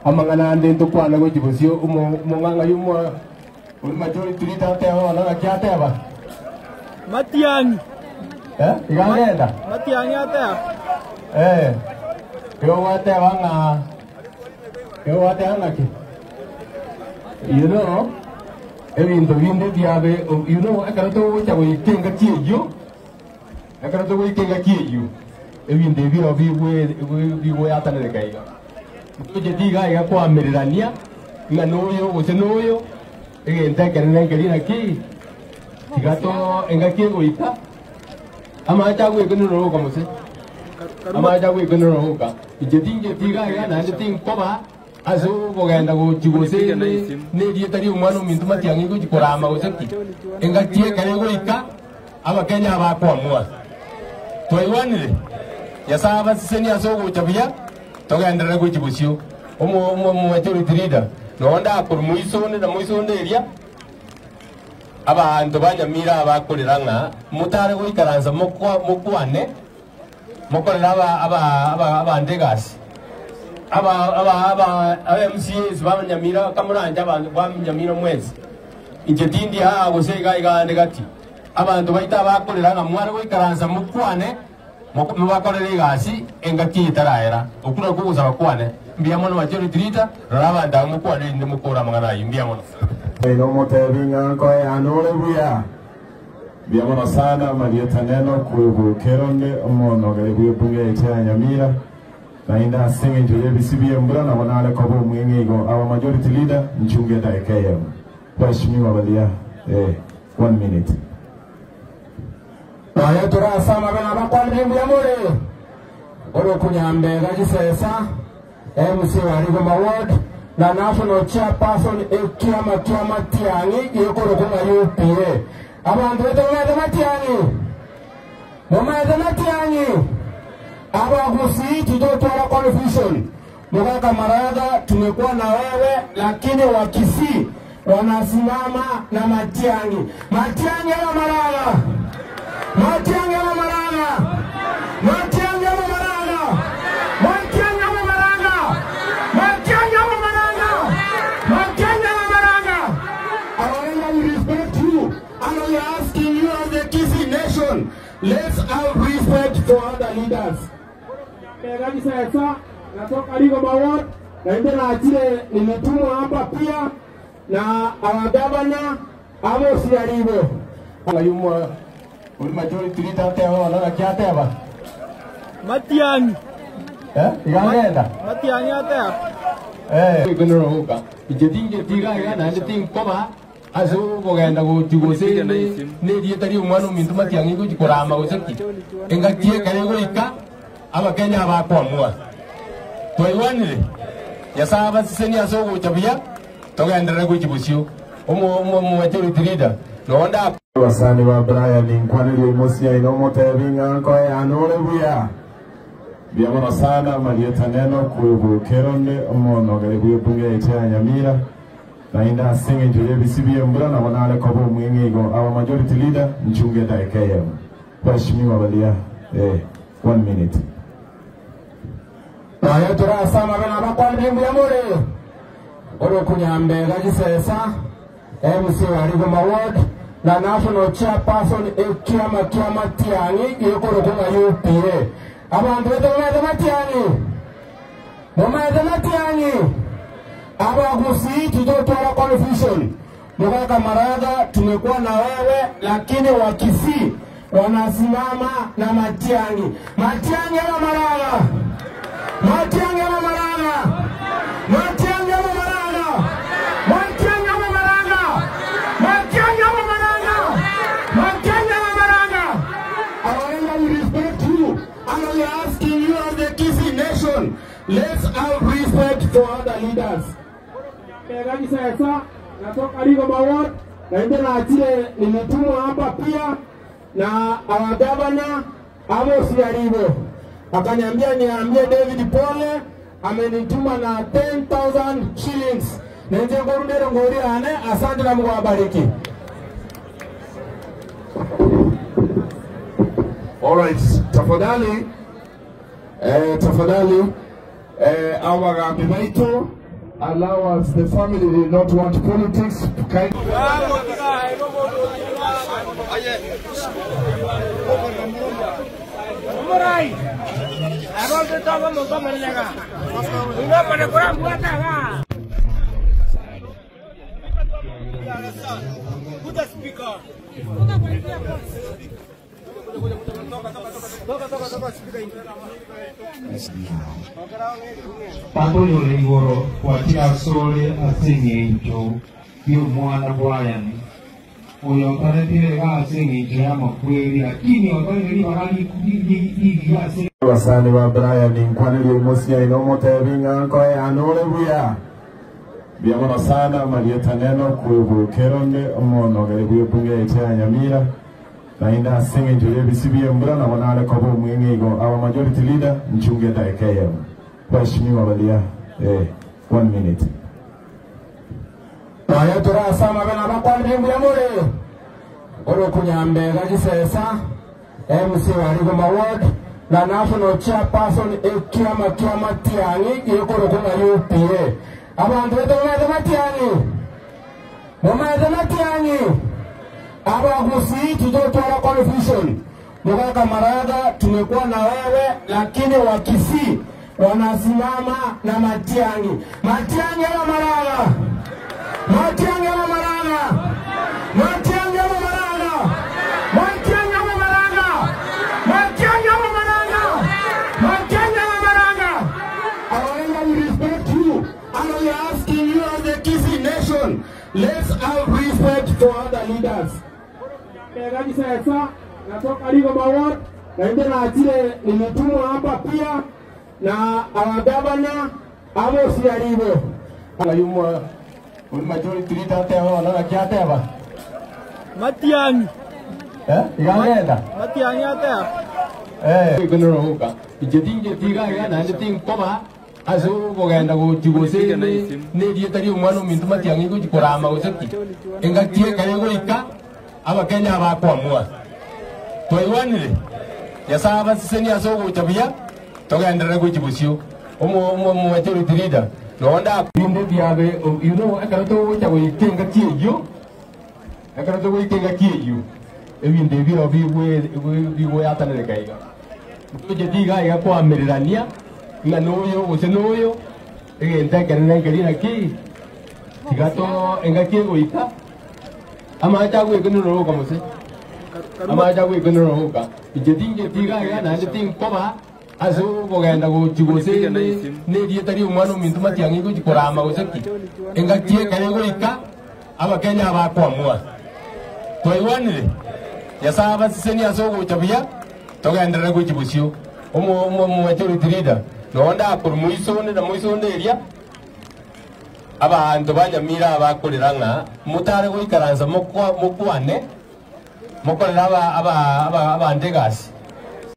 Amangana ndento kwana go jibusio umonganga yumo majority leader teo na kiateba Matiangi igangenda Matiangi atea yo wate anga ki you know ebintu binde byabe you know akarato chago ikenga kieyo akarato go ikenga kieyo ebinde biro biwe atanere kaiga tuje diga iga kwa merirania nganoyo gusenoyo egenta kanene ngerina ki tigato engaki goita ama chago ikenero kamose ama chago ikenero ka ijetinje diga iga na ndeti koba aso bogenda go chigose ne dietari umano mintu Matiangi go chikorama goseki engaki kare goika aba Kenya ba kwa mwa toiwanire yasaba siseni aso go chabia togendera go chibusio omo majority leader nonda por muisone na muisone eria abantu banyamira abakoreranga mutare go ikaranza mokwane mokorera aba ndegas aba MCAs banyamira kamuranja abantu banyamira mwezi injetindi ha gosega igande gati abantu baita bakoreranga mware go ikaranza mokwane mubakorere gasi engaki itaraera okuna kuguza bakwane mbiamono majority leader raba ndamu kwane ndi mukora mangana imbiamono ino motebinga ko anole buya biamono sana marieta neno ku keronde omono gari buye bunge cha Nyamira na inda singe njoye bisibie mbura na wanale ko mwenge go our majority leader Mchunge Daekeyem Mheshimiwa Balia 1 minute. Aya turasama bana bakwalire mbiyamore oro kunyambega gisesa MC Warigoma Ward na national chairperson Ekiama Matiangi yokoro kuma UPA abantu betomeza Matiangi abagusi tutotoa confusion mkaka Maraga tumekuwa na wewe lakini wakisi wanasimama na Matiangi ama Maraga Matiangi ama Maraga Matiangi ama Maraga Matiangi ama Maraga Matiangi ama Maraga Matiangi ama Maraga I want to respect you and we are asking you as the Kisii nation, let's have respect for other leaders. Megani sasa natoka Warigoma Ward na ndio naachile nimetumwa hapa pia na our governor Amos Nyaribo ngayumwa majority leader teo na kiateba Matiangi igangenda Matiangi atea ikenero huka ijetinje tiga iga na ndeti koba aso bogenda go chigose ne dietari umano mintu Matiangi go chikorama goseki engaki kare goika aba Kenya ba kwa mwa toiwanire yasaba siseni aso go chabia togendera go chibusio omo majority leader nonda Wasani wa Brian Nkwaniri Musia ino motebinga ko anole buya biamono sana marieta neno ku keronde omono gari buye bunge cha Nyamira na inda singe njoye bisibie mbura na wanale ko mwenge go our majority leader Mchunge Daekeyem Mheshimiwa Balia 1 minute. Aya turasama bana bakwalire mbiyamore oro kunyambega gisesa MC Warigoma Ward na national chairperson Ekiama Matiangi yokoro kuma UPA abantu betomeza Matiangi abagusi tutotoa confusion mkaka Maraga tumekuwa na wewe lakini wakisi wanasimama na Matiangi ama Maraga Matiangi ama Maraga Matiangi ama Maraga Matiangi ama Maraga Matiangi ama Maraga Matiangi ama Maraga I want to respect you and we are asking you as the Kisii nation, let's have respect for other leaders. Megani sasa natoka Warigoma Ward na ndio naachile nimetumwa hapa pia na our governor Amos Nyaribo akaniambia niambie David Pole amenituma na 10,000 shillings nje ngorundero ngori ane asante na Mungu awabariki. All right, tafadhali our Bibaito, allow us, the family did not want politics. Tanto io leggo qualche al sole a segno io muoio Brian o io parentire a segno chiamo quelli a chi mi ho preso magari di Wasani wa Brian inkwani limosia inomote vinga koe anole buya. Biamono sana marieta neno kuebukeronde omono garibuye bunge ite anyamira. Na inda singe njure bisibiye mbura na wanale kobo mwenge igo. Our majority leader mchunge daekeye. Waheshimiwa walia 1 minute. Waya tura sama bena bakwani bingu ya mure. Olo kunyambe gaji sesa. MC Warigoma Ward. Na national chairperson Kiama Tiangi yekoro kuna UPA. Abantu wetu Mumeze Matiangi. Abagusi tutotwala confusion. Mugaka Maraga tumekuwa na wewe lakini wakisi wanasimama na Matiangi. Matiangi ama Maraga. Matiangi ama Maraga. Matiangi ama Maraga. Matiangi ama Maraga. Matiangi ama Maraga. Matiangi ama Maraga. I respect you and we are asking you as the Kisii nation, let's have respect for other leaders. Gaji sasa natoka Warigoma Ward na ndio na atile nimetumwa hapa pia na our governor Amos Yaribo. Alayumwa majority leader tewa na kiateba. Matiangi. Igangenda. Matiangi ate. Ikunuro huka. Ijetinje tiga ya na njeting koma. Aso kugenda gukigose ne dietari umwana mintu Matiangi gukorama guseki. Engatie kayego ika abakenya bakwamua. Toiwanire. Yasaba siseni aso gutabia. Togendera gukibusio. Omo majority leader. Londa pinde diabe you know akarato guchago ikenga kieyo. Akarato guikenga kieyo. Ebinde biro biwe atanere kaiga. Tuje diga ya kwa merirania na noyo usenoyo egenda kanena kelina ki tigato engaki goika ama chago ikunuro kama se ama chago ikunuro ka ijedinge diga ya na nding koba aso kugenda gukigose ne dietari umwana mintu Matiangi gukorama guseki engaki goika abakenya bakwamua toiwanire yasaba siseni aso gutabia togendera gukibusio omo majority leader nonda por muisone na muisone eria abantu banyamira abakoreranga mutare goikaranza mokwane mokorera aba ndegas